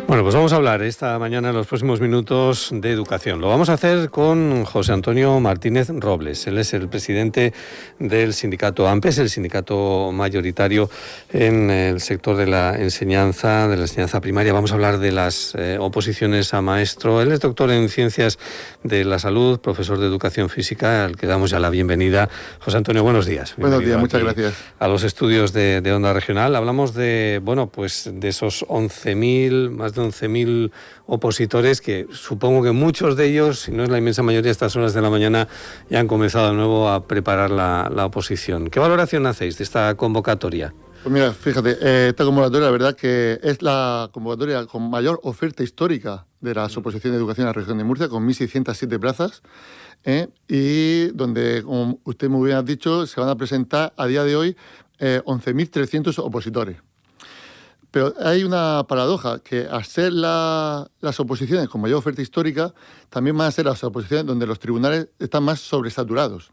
Bueno, pues vamos a hablar esta mañana, en los próximos minutos, de educación. Lo vamos a hacer con José Antonio Martínez Robles. Él es el presidente del sindicato AMPES, el sindicato mayoritario en el sector de la enseñanza primaria. Vamos a hablar de las oposiciones a maestro. Él es doctor en Ciencias de la Salud, profesor de Educación Física, al que damos ya la bienvenida. José Antonio, buenos días. Buenos días, muchas gracias. A los estudios de Onda Regional. Hablamos de, pues de esos 11.000, más de 11.000 opositores, que supongo que muchos de ellos, si no es la inmensa mayoría, a estas horas de la mañana ya han comenzado de nuevo a preparar la oposición. ¿Qué valoración hacéis de esta convocatoria? Pues mira, fíjate, esta convocatoria, la verdad que es la convocatoria con mayor oferta histórica de las oposiciones de educación en la región de Murcia, con 1.607 plazas, y donde, como usted muy bien ha dicho, se van a presentar a día de hoy 11.300 opositores. Pero hay una paradoja, que al ser las oposiciones con mayor oferta histórica, también van a ser las oposiciones donde los tribunales están más sobresaturados.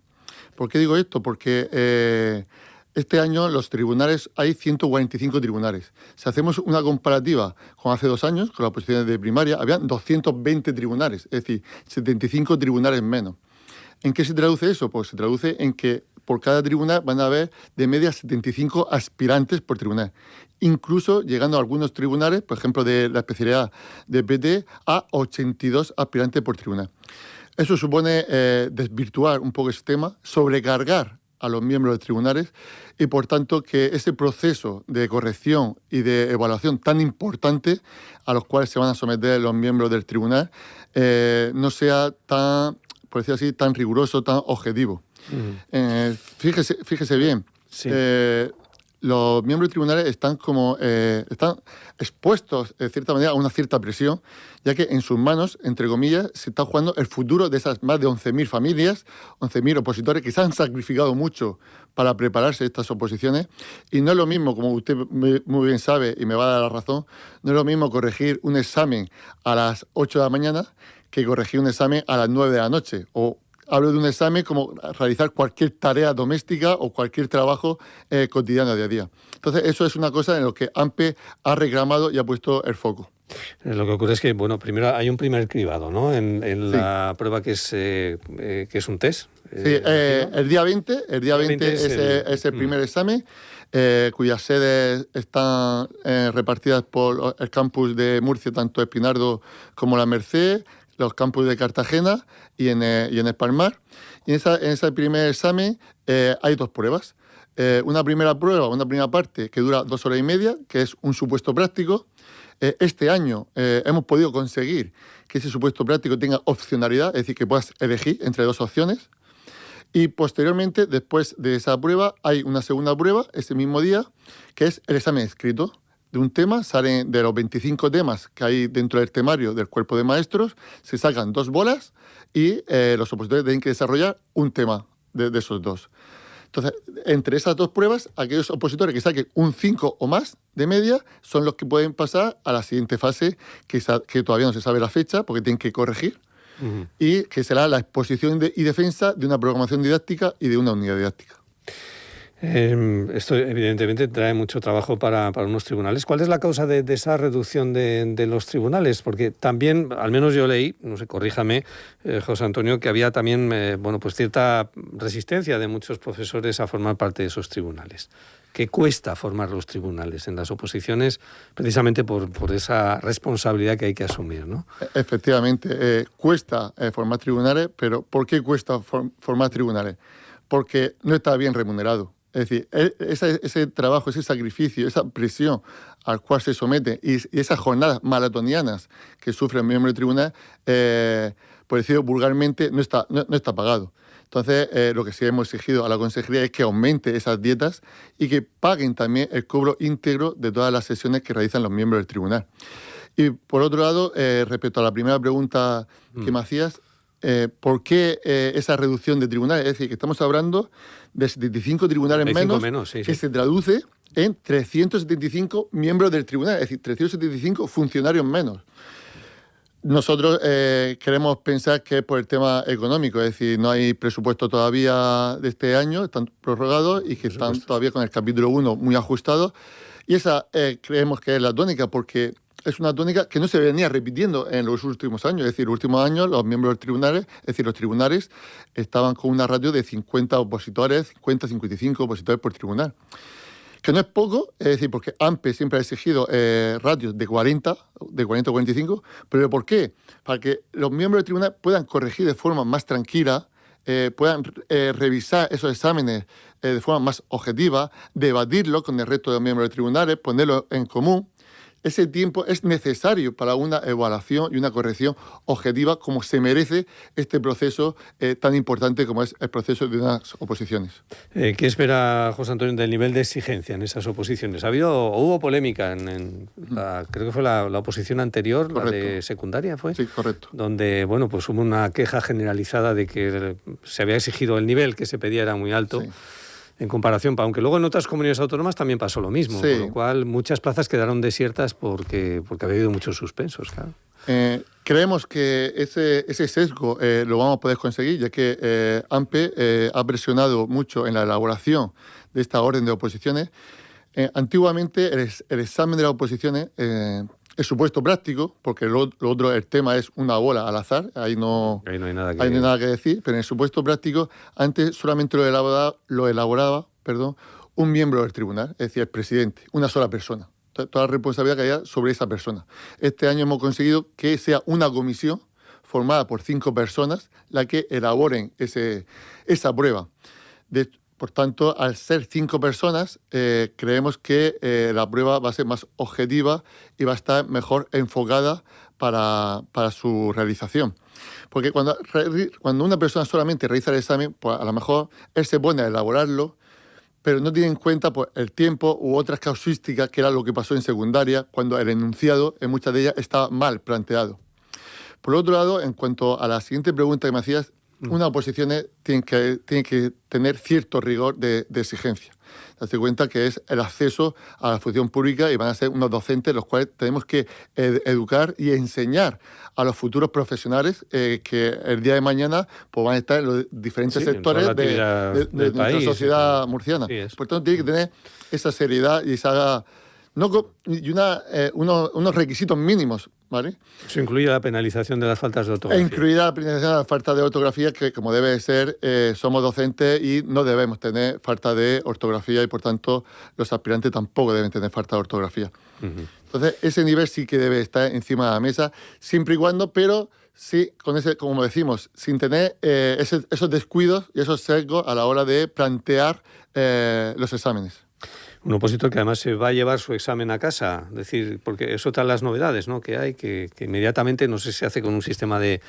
¿Por qué digo esto? Porque este año los tribunales, hay 145 tribunales. Si hacemos una comparativa con hace 2 años, con las oposiciones de primaria, habían 220 tribunales, es decir, 75 tribunales menos. ¿En qué se traduce eso? Pues se traduce en que por cada tribunal van a haber de media 75 aspirantes por tribunal. Incluso llegando a algunos tribunales, por ejemplo de la especialidad de PT, a 82 aspirantes por tribunal. Eso supone desvirtuar un poco ese tema, sobrecargar a los miembros de tribunales y, por tanto, que ese proceso de corrección y de evaluación tan importante a los cuales se van a someter los miembros del tribunal no sea tan, por decir así, tan riguroso, tan objetivo. Fíjese bien, sí. Los miembros de tribunales están expuestos, de cierta manera, a una cierta presión, ya que en sus manos, entre comillas, se está jugando el futuro de esas más de 11.000 familias, 11.000 opositores que se han sacrificado mucho para prepararse estas oposiciones. Y no es lo mismo, como usted muy bien sabe y me va a dar la razón, no es lo mismo corregir un examen a las 8 de la mañana que corregir un examen a las 9 de la noche, o hablo de un examen como realizar cualquier tarea doméstica o cualquier trabajo cotidiano día a día. Entonces, eso es una cosa en lo que AMPE ha reclamado y ha puesto el foco. Lo que ocurre es que, bueno, primero hay un primer cribado, ¿no? En sí. La prueba que es un test. Sí, el día 20 es el primer examen, cuyas sedes están repartidas por el campus de Murcia, tanto Espinardo como La Merced, los campus de Cartagena y en el Palmar. Y en ese primer examen hay 2 pruebas. Una primera parte que dura 2 horas y media, que es un supuesto práctico. Este año hemos podido conseguir que ese supuesto práctico tenga opcionalidad, es decir, que puedas elegir entre 2 opciones. Y posteriormente, después de esa prueba, hay una segunda prueba, ese mismo día, que es el examen escrito. De un tema, salen de los 25 temas que hay dentro del temario del cuerpo de maestros, se sacan 2 bolas y los opositores tienen que desarrollar un tema de esos 2. Entonces, entre esas 2 pruebas, aquellos opositores que saquen un 5 o más de media son los que pueden pasar a la siguiente fase, que todavía no se sabe la fecha, porque tienen que corregir, y que será la exposición y defensa de una programación didáctica y de una unidad didáctica. Esto evidentemente trae mucho trabajo para unos tribunales. ¿Cuál es la causa de esa reducción de los tribunales? Porque también, al menos yo leí, no sé, corríjame, José Antonio, que había también pues cierta resistencia de muchos profesores a formar parte de esos tribunales. Que cuesta formar los tribunales en las oposiciones, precisamente por esa responsabilidad que hay que asumir, ¿no? Efectivamente, cuesta formar tribunales, pero ¿por qué cuesta formar tribunales? Porque no está bien remunerado. Es decir, ese trabajo, ese sacrificio, esa presión al cual se somete y esas jornadas maratonianas que sufre el miembro del tribunal, por decirlo vulgarmente, no está pagado. Entonces, lo que sí hemos exigido a la consejería es que aumente esas dietas y que paguen también el cobro íntegro de todas las sesiones que realizan los miembros del tribunal. Y por otro lado, respecto a la primera pregunta que me hacías, ¿por qué esa reducción de tribunales? Es decir, que estamos hablando de 75 tribunales menos, sí. Se traduce en 375 miembros del tribunal, es decir, 375 funcionarios menos. Nosotros queremos pensar que es por el tema económico, es decir, no hay presupuesto todavía de este año, están prorrogados y que están todavía con el capítulo 1 muy ajustados. Y esa creemos que es la tónica, porque es una tónica que no se venía repitiendo en los últimos años. Es decir, los últimos años los miembros del tribunales, es decir, los tribunales, estaban con una ratio de 50 opositores, 50-55 opositores por tribunal. Que no es poco, es decir, porque AMPE siempre ha exigido ratios de 40 o 45, pero ¿por qué? Para que los miembros del tribunal puedan corregir de forma más tranquila, puedan revisar esos exámenes de forma más objetiva, debatirlo con el resto de los miembros de tribunales, ponerlo en común. Ese tiempo es necesario para una evaluación y una corrección objetiva como se merece este proceso tan importante como es el proceso de unas oposiciones. ¿Qué espera José Antonio del nivel de exigencia en esas oposiciones? Hubo polémica creo que fue la oposición anterior, correcto, la de secundaria, ¿fue? Sí, correcto. Donde, bueno, pues hubo una queja generalizada de que se había exigido el nivel que se pedía era muy alto. Sí. En comparación, aunque luego en otras comunidades autónomas también pasó lo mismo, sí, con lo cual muchas plazas quedaron desiertas porque había habido muchos suspensos, claro. Creemos que ese sesgo lo vamos a poder conseguir, ya que AMPE ha presionado mucho en la elaboración de esta orden de oposiciones. Antiguamente el examen de las oposiciones, el supuesto práctico, porque lo otro, el tema es una bola al azar, ahí no hay nada que decir, pero en el supuesto práctico antes solamente lo elaboraba un miembro del tribunal, es decir, el presidente, una sola persona. Toda la responsabilidad que haya sobre esa persona. Este año hemos conseguido que sea una comisión formada por 5 personas la que elaboren esa prueba. Por tanto, al ser 5 personas, creemos que la prueba va a ser más objetiva y va a estar mejor enfocada para su realización. Porque cuando una persona solamente realiza el examen, pues a lo mejor él se pone a elaborarlo, pero no tiene en cuenta pues, el tiempo u otras casuísticas, que era lo que pasó en secundaria, cuando el enunciado, en muchas de ellas, estaba mal planteado. Por otro lado, en cuanto a la siguiente pregunta que me hacías, unas oposiciones tienen que tener cierto rigor de exigencia. Darse cuenta que es el acceso a la función pública y van a ser unos docentes los cuales tenemos que educar y enseñar a los futuros profesionales que el día de mañana pues, van a estar en los diferentes sectores de nuestra sociedad murciana. Por tanto, tiene que tener esa seriedad y unos requisitos mínimos, ¿vale? Eso incluye la penalización de las faltas de ortografía. Incluida la penalización de las faltas de ortografía, que como debe ser, somos docentes y no debemos tener falta de ortografía y por tanto los aspirantes tampoco deben tener falta de ortografía. Uh-huh. Entonces ese nivel sí que debe estar encima de la mesa, siempre y cuando, pero sí, con ese, como decimos, sin tener esos descuidos y esos sesgos a la hora de plantear los exámenes. Un opositor que además se va a llevar su examen a casa, es decir, porque es otra de las novedades, ¿no?, que hay, que inmediatamente, no sé si se hace con un sistema de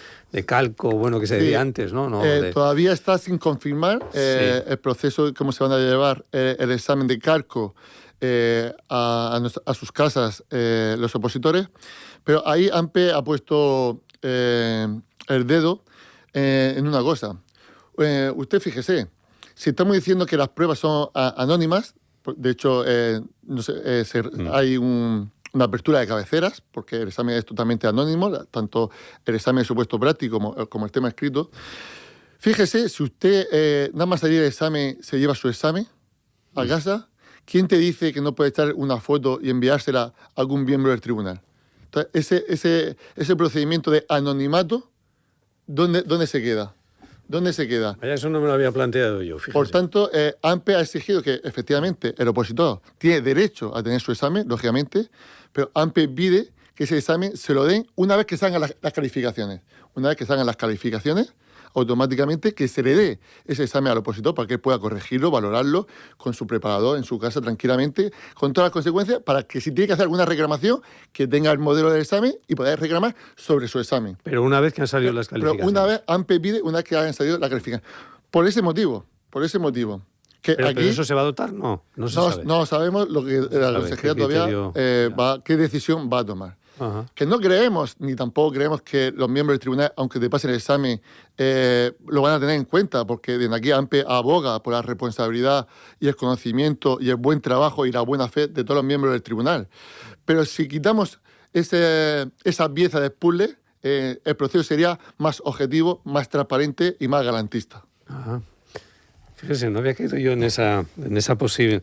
calco, bueno, que se decía antes, ¿no? Todavía está sin confirmar el proceso, cómo se van a llevar el examen de calco a sus casas los opositores, pero ahí AMPE ha puesto el dedo en una cosa. Usted fíjese, si estamos diciendo que las pruebas son anónimas, de hecho, hay una apertura de cabeceras, porque el examen es totalmente anónimo, tanto el examen de supuesto práctico como el tema escrito. Fíjese, si usted nada más salir del examen se lleva su examen a casa, ¿quién te dice que no puede echar una foto y enviársela a algún miembro del tribunal? Entonces, ese procedimiento de anonimato, ¿dónde se queda? ¿Dónde se queda? Eso no me lo había planteado yo, fíjese. Por tanto, AMPE ha exigido que efectivamente el opositor tiene derecho a tener su examen, lógicamente, pero AMPE pide que ese examen se lo den una vez que salgan las calificaciones. Una vez que salgan las calificaciones, automáticamente que se le dé ese examen al opositor para que él pueda corregirlo, valorarlo con su preparador en su casa tranquilamente, con todas las consecuencias, para que si tiene que hacer alguna reclamación, que tenga el modelo del examen y poder reclamar sobre su examen. Pero una vez que han salido las calificaciones. Pero una vez, AMPE pide una vez que hayan salido las calificaciones. Por ese motivo. ¿Pero eso se va a adoptar? No sabemos lo que la consejería todavía qué decisión va a tomar. Ajá. Que no creemos, ni tampoco creemos que los miembros del tribunal, aunque te pasen el examen, lo van a tener en cuenta, porque desde aquí AMPE aboga por la responsabilidad y el conocimiento y el buen trabajo y la buena fe de todos los miembros del tribunal. Pero si quitamos esa pieza de puzzle, el proceso sería más objetivo, más transparente y más garantista. Ajá. Fíjese, no había caído yo en esa posibilidad.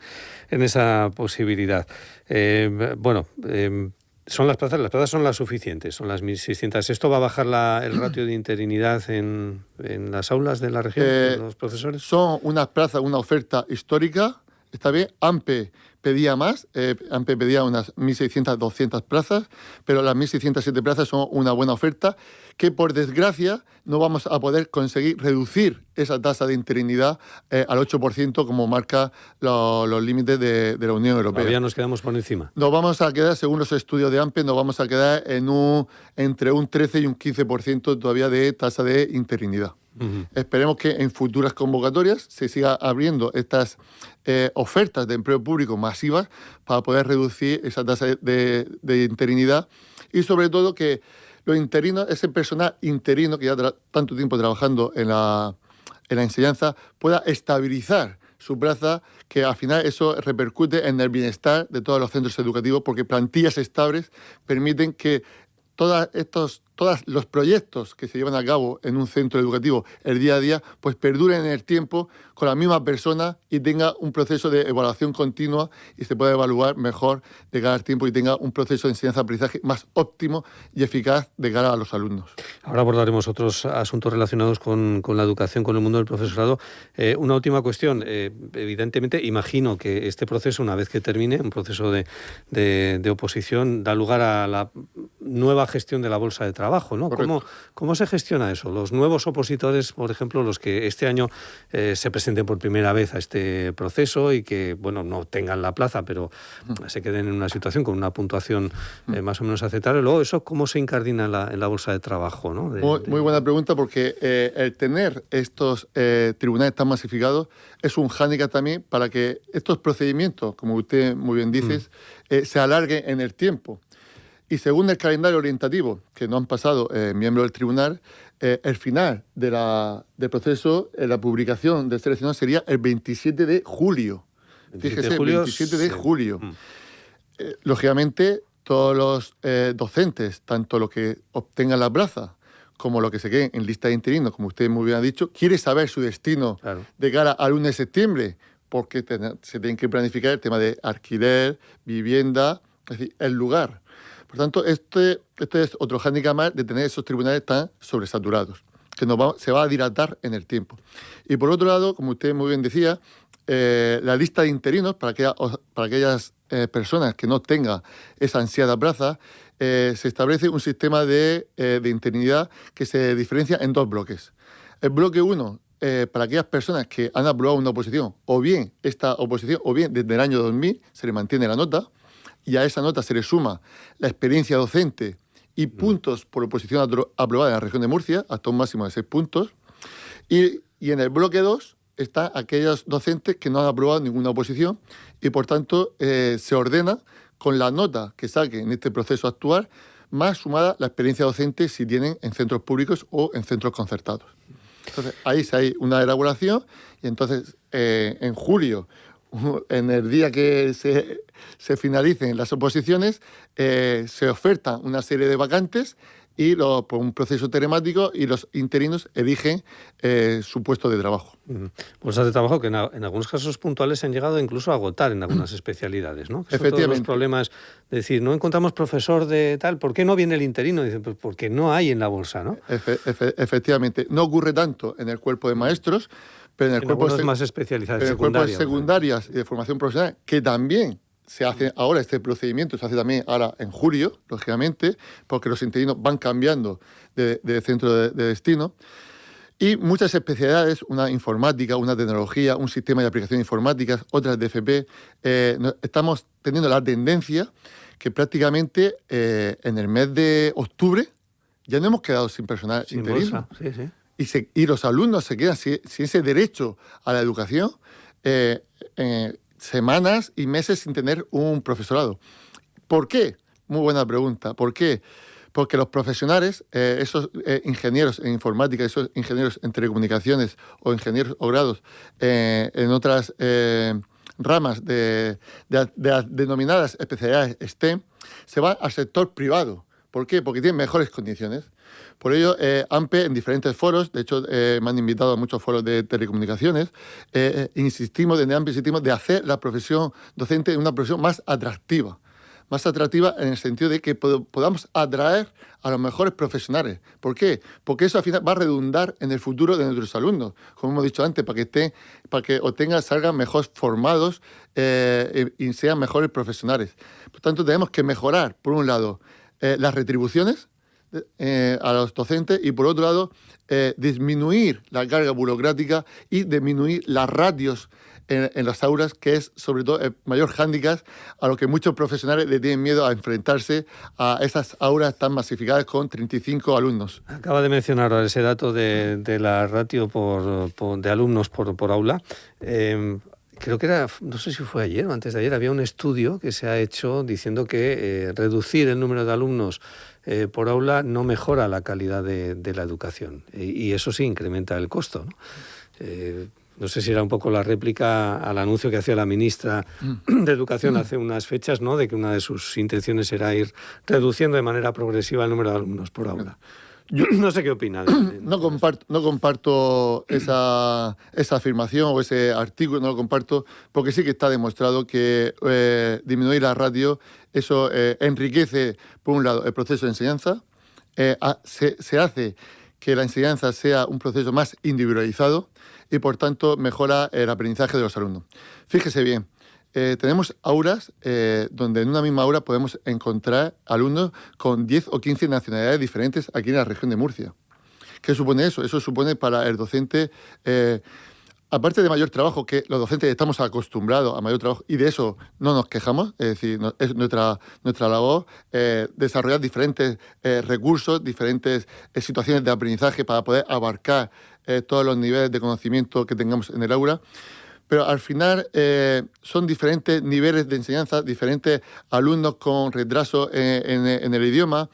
Son las plazas son las suficientes, son las 1.600. ¿Esto va a bajar el ratio de interinidad en las aulas de la región, de los profesores? Son unas plazas, una oferta histórica. Está bien, AMPE pedía más, AMPE pedía unas 1.600, 200 plazas, pero las 1.607 plazas son una buena oferta que, por desgracia, no vamos a poder conseguir reducir esa tasa de interinidad al 8%, como marca los límites de la Unión Europea. Todavía nos quedamos por encima. Nos vamos a quedar, según los estudios de AMPE, nos vamos a quedar entre un 13 y un 15% todavía de tasa de interinidad. Uh-huh. Esperemos que en futuras convocatorias se siga abriendo estas ofertas de empleo público masivas para poder reducir esa tasa de interinidad, y sobre todo que los interinos, ese personal interino que ya tanto tiempo trabajando en la enseñanza, pueda estabilizar su plaza, que al final eso repercute en el bienestar de todos los centros educativos, porque plantillas estables permiten que todos los proyectos que se llevan a cabo en un centro educativo el día a día, pues perduren en el tiempo con la misma persona y tenga un proceso de evaluación continua y se pueda evaluar mejor de cara al tiempo y tenga un proceso de enseñanza-aprendizaje más óptimo y eficaz de cara a los alumnos. Ahora abordaremos otros asuntos relacionados con la educación, con el mundo del profesorado. Una última cuestión. Evidentemente, imagino que este proceso, una vez que termine, un proceso de oposición, da lugar a la nueva gestión de la bolsa de trabajo, ¿no? ¿Cómo se gestiona eso? Los nuevos opositores, por ejemplo, los que este año se presenten por primera vez a este proceso y que, bueno, no tengan la plaza, pero se queden en una situación con una puntuación más o menos aceptable. Luego, ¿eso cómo se incardina en la bolsa de trabajo, ¿no? Muy buena pregunta, porque el tener estos tribunales tan masificados es un hándicap también para que estos procedimientos, como usted muy bien dice, se alarguen en el tiempo. Y según el calendario orientativo que nos han pasado miembros del tribunal, el final del proceso, la publicación del seleccionado sería el 27 de julio. Fíjese, 27 de julio. Lógicamente, todos los docentes, tanto los que obtengan la plaza como los que se queden en lista de interinos, como usted muy bien ha dicho, quiere saber su destino de cara al 1 de septiembre, porque se tienen que planificar el tema de alquiler, vivienda, es decir, el lugar. Por tanto, este es otro hándicap más de tener esos tribunales tan sobresaturados, que se va a dilatar en el tiempo. Y por otro lado, como usted muy bien decía, la lista de interinos, para aquellas personas que no tengan esa ansiada plaza, se establece un sistema de interinidad que se diferencia en dos bloques. El bloque 1, para aquellas personas que han aprobado una oposición, o bien esta oposición, o bien desde el año 2000, se le mantiene la nota, y a esa nota se le suma la experiencia docente y puntos por oposición aprobada en la región de Murcia, hasta un máximo de 6 puntos. Y en el bloque 2 están aquellos docentes que no han aprobado ninguna oposición y, por tanto, se ordena con la nota que saquen en este proceso actual, más sumada la experiencia docente si tienen en centros públicos o en centros concertados. Entonces, ahí se hay una elaboración y entonces en julio, en el día que se finalicen las oposiciones, se ofertan una serie de vacantes y por un proceso telemático, y los interinos eligen su puesto de trabajo. Bolsas de trabajo que en algunos casos puntuales se han llegado incluso a agotar en algunas especialidades, ¿no? Que efectivamente. Todos los problemas de decir, no encontramos profesor de tal, ¿por qué no viene el interino? Dicen, pues porque no hay en la bolsa, ¿no? Efectivamente. No ocurre tanto en el cuerpo de maestros, pero en el cuerpo más especializados, en el cuerpo de secundarias y de formación profesional, que también se hace ahora, este procedimiento se hace también ahora en julio, lógicamente, porque los interinos van cambiando de centro de destino. Y muchas especialidades, una informática, una tecnología, un sistema de aplicaciones informáticas, otras de FP, estamos teniendo la tendencia que prácticamente en el mes de octubre ya no hemos quedado sin personal interino. Sí, sí. Y los alumnos se quedan sin ese derecho a la educación semanas y meses sin tener un profesorado. ¿Por qué? Muy buena pregunta. ¿Por qué? Porque los profesionales, esos ingenieros en informática, esos ingenieros en telecomunicaciones o ingenieros o grados en otras ramas de las denominadas especialidades STEM, se van al sector privado. ¿Por qué? Porque tienen mejores condiciones. Por ello, AMPE, en diferentes foros, de hecho me han invitado a muchos foros de telecomunicaciones, insistimos, desde AMPE insistimos de hacer la profesión docente una profesión más atractiva, más atractiva en el sentido de que podamos atraer a los mejores profesionales. ¿Por qué? Porque eso al final va a redundar en el futuro de nuestros alumnos, como hemos dicho antes, para que salgan mejor formados y sean mejores profesionales. Por tanto, tenemos que mejorar, por un lado, las retribuciones a los docentes y, por otro lado, disminuir la carga burocrática y disminuir las ratios en las aulas, que es sobre todo el mayor hándicap a lo que muchos profesionales le tienen miedo a enfrentarse a esas aulas tan masificadas con 35 alumnos. Acaba de mencionar ese dato de la ratio de alumnos por aula. Creo que era, no sé si fue ayer o antes de ayer, había un estudio que se ha hecho diciendo que reducir el número de alumnos por aula no mejora la calidad de la educación y eso sí incrementa el costo, ¿no? No sé si era un poco la réplica al anuncio que hacía la ministra de Educación hace unas fechas, ¿no?, de que una de sus intenciones era ir reduciendo de manera progresiva el número de alumnos por aula. Yo no sé qué opina. No comparto esa afirmación o ese artículo, no lo comparto, porque sí que está demostrado que disminuir la ratio, eso enriquece, por un lado, el proceso de enseñanza, se hace que la enseñanza sea un proceso más individualizado y, por tanto, mejora el aprendizaje de los alumnos. Fíjese bien, tenemos aulas donde en una misma aula podemos encontrar alumnos con 10 o 15 nacionalidades diferentes aquí en la región de Murcia. ¿Qué supone eso? Eso supone para el docente, aparte de mayor trabajo, que los docentes estamos acostumbrados a mayor trabajo y de eso no nos quejamos, es decir, es nuestra labor desarrollar diferentes recursos, diferentes situaciones de aprendizaje para poder abarcar todos los niveles de conocimiento que tengamos en el aula. Pero al final son diferentes niveles de enseñanza, diferentes alumnos con retraso en el idioma,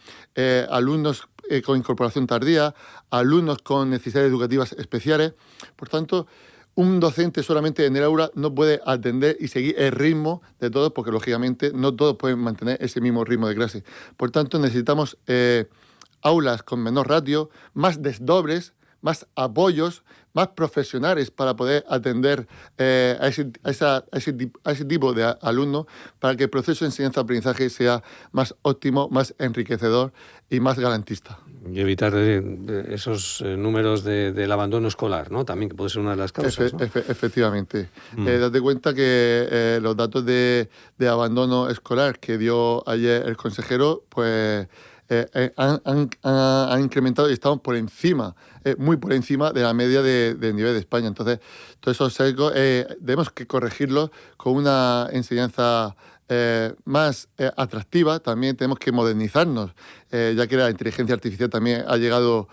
alumnos con incorporación tardía, alumnos con necesidades educativas especiales. Por tanto, un docente solamente en el aula no puede atender y seguir el ritmo de todos, porque lógicamente no todos pueden mantener ese mismo ritmo de clase. Por tanto, necesitamos aulas con menor ratio, más desdobles, más apoyos, más profesionales para poder atender a ese tipo de alumnos, para que el proceso de enseñanza-aprendizaje sea más óptimo, más enriquecedor y más garantista. Y evitar esos números del abandono escolar, ¿no? También, que puede ser una de las causas, ¿no? Efectivamente. Date cuenta que los datos de abandono escolar que dio ayer el consejero, pues han incrementado y estamos por encima, muy por encima de la media del nivel de España. Entonces, todos esos sesgos debemos que corregirlos con una enseñanza más atractiva. También tenemos que modernizarnos, ya que la inteligencia artificial también ha llegado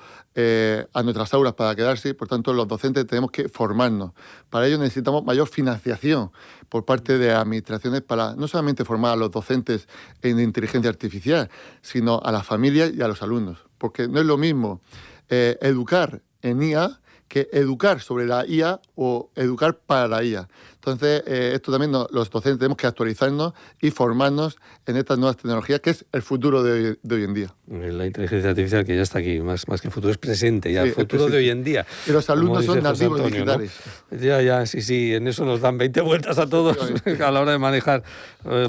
a nuestras aulas para quedarse. Por tanto, los docentes tenemos que formarnos. Para ello necesitamos mayor financiación por parte de administraciones para no solamente formar a los docentes en inteligencia artificial, sino a las familias y a los alumnos. Porque no es lo mismo educar en IA que educar sobre la IA o educar para la IA. Entonces, esto también los docentes tenemos que actualizarnos y formarnos en estas nuevas tecnologías, que es el futuro de hoy en día. La inteligencia artificial, que ya está aquí, más que futuro, es presente, ya, sí, el futuro de hoy en día. Y los alumnos son nativos digitales. ¿No? Ya, sí, en eso nos dan 20 vueltas a todos a la hora de manejar,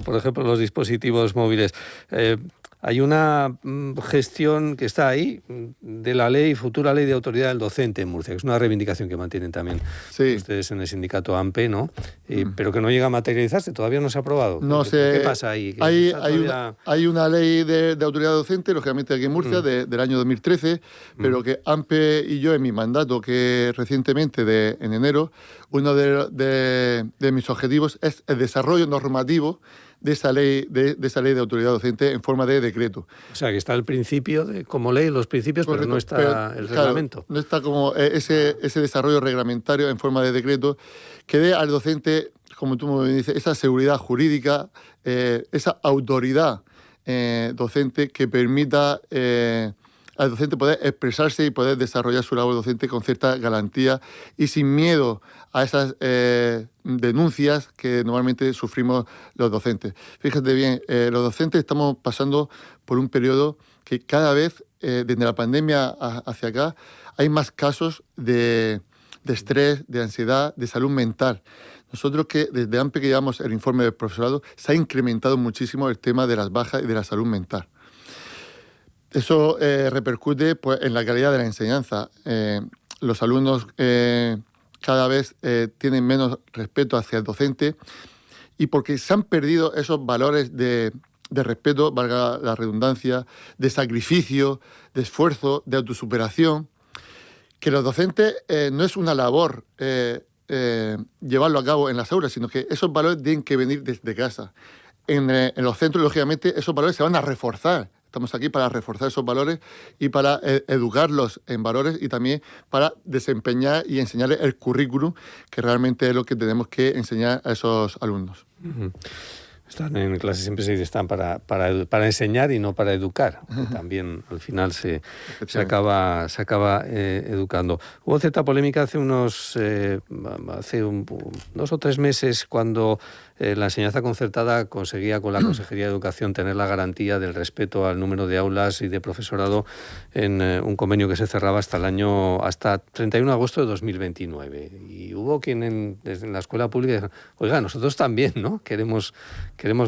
por ejemplo, los dispositivos móviles. Hay una gestión que está ahí de la futura ley de autoridad del docente en Murcia, que es una reivindicación que mantienen también ustedes en el sindicato AMPE, ¿no? Pero que no llega a materializarse, todavía no se ha aprobado. No sé. ¿Qué pasa ahí? Hay una ley de autoridad docente, lógicamente aquí en Murcia, del año 2013, pero que AMPE y yo en mi mandato, que recientemente, en enero, uno de mis objetivos es el desarrollo normativo de esa ley de autoridad docente en forma de decreto. O sea, que está el principio como ley, los principios, correcto, pero no está el reglamento. No está como ese desarrollo reglamentario en forma de decreto que dé al docente, como tú me dices, esa seguridad jurídica, esa autoridad docente que permita al docente poder expresarse y poder desarrollar su labor docente con cierta garantía y sin miedo a esas denuncias que normalmente sufrimos los docentes. Fíjate bien, los docentes estamos pasando por un periodo que cada vez, desde la pandemia hacia acá, hay más casos de de estrés, de ansiedad, de salud mental. Nosotros que desde AMPE que llevamos el informe del profesorado, se ha incrementado muchísimo el tema de las bajas y de la salud mental. Eso repercute pues, en la calidad de la enseñanza. Los alumnos cada vez tienen menos respeto hacia el docente y porque se han perdido esos valores de respeto, valga la redundancia, de sacrificio, de esfuerzo, de autosuperación, que los docentes no es una labor llevarlo a cabo en las aulas, sino que esos valores tienen que venir desde casa. En los centros, lógicamente, esos valores se van a reforzar. Estamos aquí para reforzar esos valores y para educarlos en valores y también para desempeñar y enseñarles el currículum, que realmente es lo que tenemos que enseñar a esos alumnos. Uh-huh. Están en clase, siempre se dice, están para enseñar y no para educar. También al final se acaba educando. Hubo cierta polémica hace 2 o 3 meses cuando la enseñanza concertada conseguía con la Consejería de Educación tener la garantía del respeto al número de aulas y de profesorado en un convenio que se cerraba hasta 31 de agosto de 2029. Y hubo quien desde la escuela pública dijo, oiga, nosotros también, ¿no? Queremos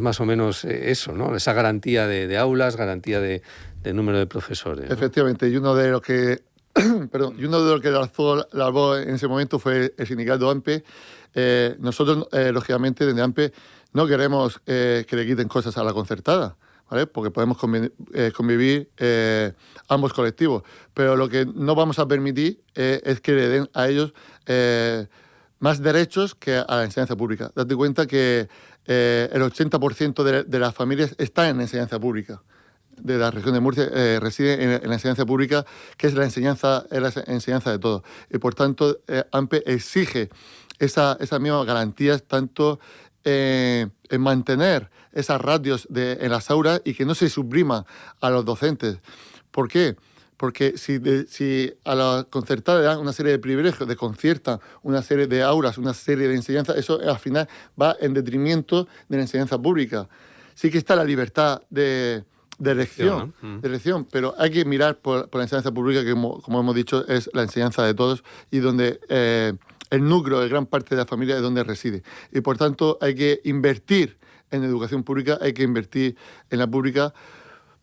más o menos eso, ¿no? Esa garantía de aulas, garantía de número de profesores, ¿no? Efectivamente, y uno de los que alzó la voz en ese momento fue el sindicato AMPE. Nosotros, lógicamente, desde AMPE no queremos que le quiten cosas a la concertada, ¿vale? Porque podemos convivir ambos colectivos, pero lo que no vamos a permitir es que le den a ellos más derechos que a la enseñanza pública. Date cuenta que el 80% de las familias están en la enseñanza pública. De la región de Murcia residen en la enseñanza pública, que es la enseñanza de todos. Y por tanto, AMPE exige esas mismas garantías, tanto en mantener esas ratios en las aulas y que no se suprima a los docentes. ¿Por qué? Porque si a la concertada le dan una serie de privilegios, de conciertan una serie de aulas, una serie de enseñanzas, eso al final va en detrimento de la enseñanza pública. Sí que está la libertad de elección, pero hay que mirar por la enseñanza pública, que como hemos dicho, es la enseñanza de todos y donde el núcleo de gran parte de la familia es donde reside. Y por tanto hay que invertir en educación pública, hay que invertir en la pública.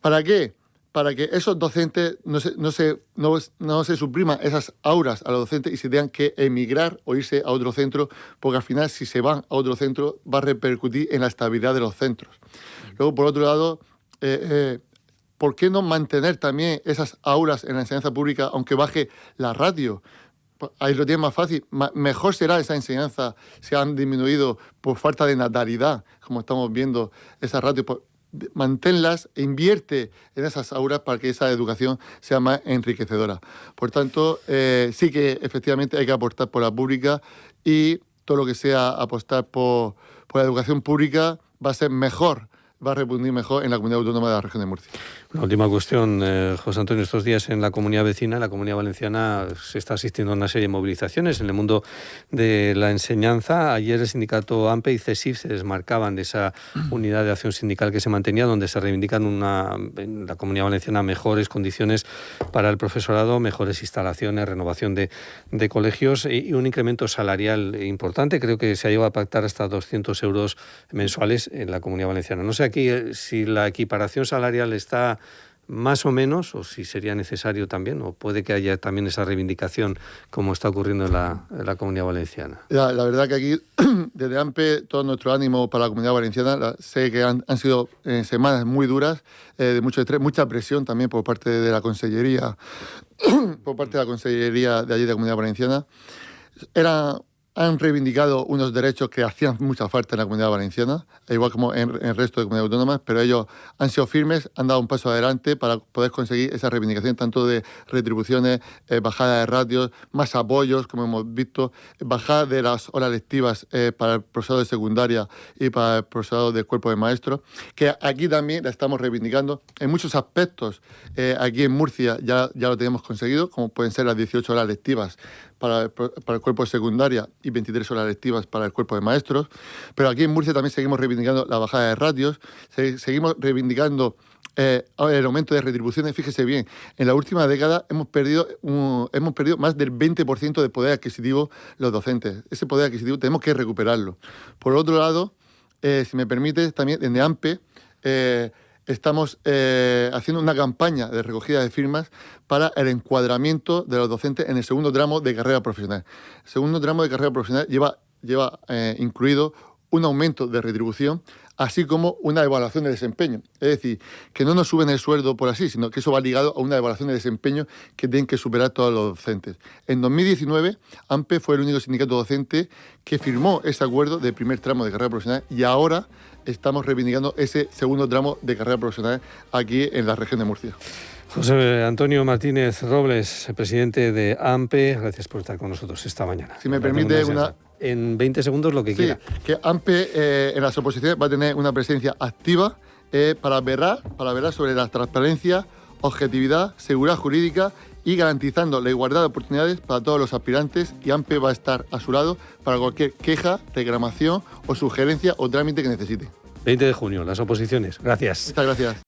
¿Para qué? Para que esos docentes no se supriman esas aulas a los docentes y se tengan que emigrar o irse a otro centro, porque al final si se van a otro centro va a repercutir en la estabilidad de los centros. Luego, por otro lado, ¿por qué no mantener también esas aulas en la enseñanza pública, aunque baje la ratio? Ahí lo tiene más fácil. Mejor será esa enseñanza si han disminuido por falta de natalidad, como estamos viendo esas ratios. Manténlas e invierte en esas aulas para que esa educación sea más enriquecedora. Por tanto, sí que efectivamente hay que apostar por la pública y todo lo que sea apostar por la educación pública va a ser mejor, va a repundir mejor en la comunidad autónoma de la región de Murcia. Una última cuestión, José Antonio. Estos días en la comunidad vecina, la Comunidad Valenciana, se está asistiendo a una serie de movilizaciones en el mundo de la enseñanza. Ayer el sindicato AMPE y CESIF se desmarcaban de esa unidad de acción sindical que se mantenía, donde se reivindican en la Comunidad Valenciana mejores condiciones para el profesorado, mejores instalaciones, renovación de colegios y un incremento salarial importante. Creo que se ha llegado a pactar hasta 200 euros mensuales en la Comunidad Valenciana. No sé aquí si la equiparación salarial está más o menos, o si sería necesario también, o puede que haya también esa reivindicación como está ocurriendo en la Comunidad Valenciana. La verdad que aquí, desde AMPE, todo nuestro ánimo para la Comunidad Valenciana. Sé que han sido semanas muy duras, de mucho estrés, mucha presión también por parte de la Consellería, de allí de la Comunidad Valenciana. Han reivindicado unos derechos que hacían mucha falta en la Comunidad Valenciana, igual como en el resto de comunidades autónomas, pero ellos han sido firmes, han dado un paso adelante para poder conseguir esa reivindicación, tanto de retribuciones, bajada de ratios, más apoyos, como hemos visto, bajada de las horas lectivas para el profesorado de secundaria y para el profesorado del cuerpo de maestros, que aquí también la estamos reivindicando. En muchos aspectos, aquí en Murcia ya lo tenemos conseguido, como pueden ser las 18 horas lectivas para el cuerpo de secundaria y 23 horas lectivas para el cuerpo de maestros. Pero aquí en Murcia también seguimos reivindicando la bajada de ratios, seguimos reivindicando el aumento de retribuciones. Fíjese bien, en la última década hemos perdido más del 20% de poder adquisitivo los docentes. Ese poder adquisitivo tenemos que recuperarlo. Por otro lado, si me permite, también en AMPE estamos haciendo una campaña de recogida de firmas para el encuadramiento de los docentes en el segundo tramo de carrera profesional. El segundo tramo de carrera profesional lleva incluido un aumento de retribución, así como una evaluación de desempeño. Es decir, que no nos suben el sueldo por así, sino que eso va ligado a una evaluación de desempeño que tienen que superar todos los docentes. En 2019, AMPE fue el único sindicato docente que firmó ese acuerdo de primer tramo de carrera profesional y ahora estamos reivindicando ese segundo tramo de carrera profesional aquí en la región de Murcia. José Antonio Martínez Robles, presidente de AMPE, gracias por estar con nosotros esta mañana. Si me permite en 20 segundos lo que quiera. Que AMPE en las oposiciones va a tener una presencia activa para velar sobre la transparencia, objetividad, seguridad jurídica y garantizando la igualdad de oportunidades para todos los aspirantes, y AMPE va a estar a su lado para cualquier queja, reclamación o sugerencia o trámite que necesite. 20 de junio, las oposiciones. Gracias. Muchas gracias.